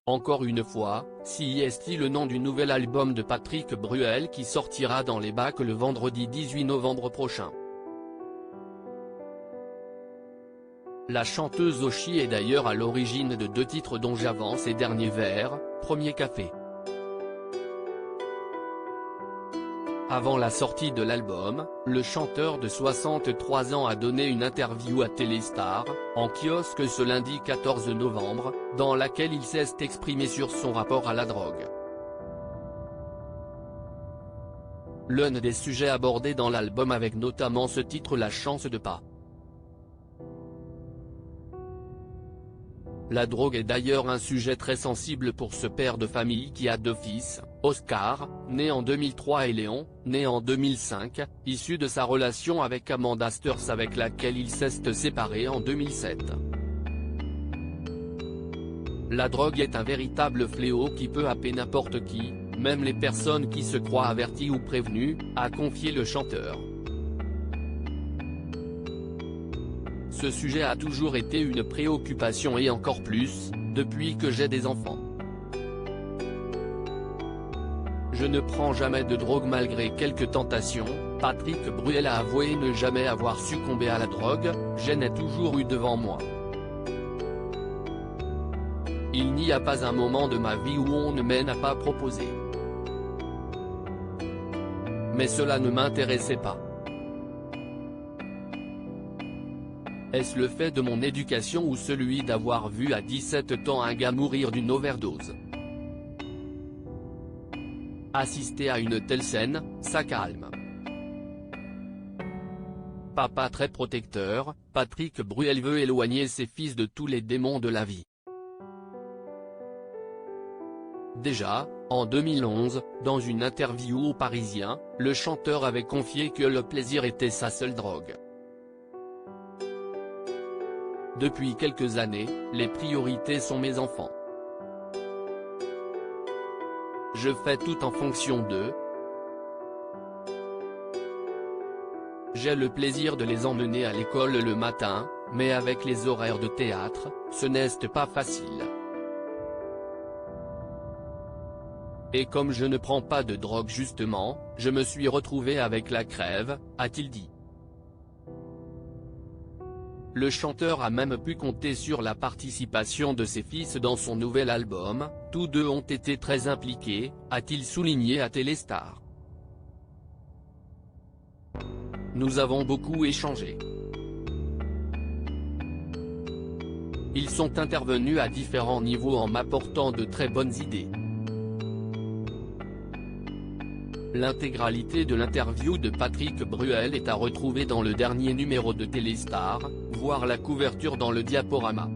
Encore une fois, si est le nom du nouvel album de Patrick Bruel qui sortira dans les bacs le vendredi 18 novembre prochain. La chanteuse Oshi est d'ailleurs à l'origine de 2 titres dont J'avance et Dernier verre, Premier café. Avant la sortie de l'album, le chanteur de 63 ans a donné une interview à Téléstar, en kiosque ce lundi 14 novembre, dans laquelle il s'est exprimé sur son rapport à la drogue. L'un des sujets abordés dans l'album avec notamment ce titre La chance de pas. La drogue est d'ailleurs un sujet très sensible pour ce père de famille qui a 2 fils, Oscar, né en 2003 et Léon, né en 2005, issu de sa relation avec Amanda Steurs avec laquelle il s'est séparé en 2007. La drogue est un véritable fléau qui peut happer n'importe qui, même les personnes qui se croient averties ou prévenues, a confié le chanteur. Ce sujet a toujours été une préoccupation et encore plus, depuis que j'ai des enfants. Je ne prends jamais de drogue malgré quelques tentations, Patrick Bruel a avoué ne jamais avoir succombé à la drogue, je n'ai toujours eu devant moi. Il n'y a pas un moment de ma vie où on ne m'en a pas proposé. Mais cela ne m'intéressait pas. Est-ce le fait de mon éducation ou celui d'avoir vu à 17 ans un gars mourir d'une overdose? Assister à une telle scène, ça calme. Papa très protecteur, Patrick Bruel veut éloigner ses fils de tous les démons de la vie. Déjà, en 2011, dans une interview au Parisien, le chanteur avait confié que le plaisir était sa seule drogue. Depuis quelques années, les priorités sont mes enfants. Je fais tout en fonction d'eux. J'ai le plaisir de les emmener à l'école le matin, mais avec les horaires de théâtre, ce n'est pas facile. Et comme je ne prends pas de drogue justement, je me suis retrouvé avec la crève, a-t-il dit. Le chanteur a même pu compter sur la participation de ses fils dans son nouvel album, tous 2 ont été très impliqués, a-t-il souligné à Téléstar. Nous avons beaucoup échangé. Ils sont intervenus à différents niveaux en m'apportant de très bonnes idées. L'intégralité de l'interview de Patrick Bruel est à retrouver dans le dernier numéro de Téléstar, voir la couverture dans le diaporama.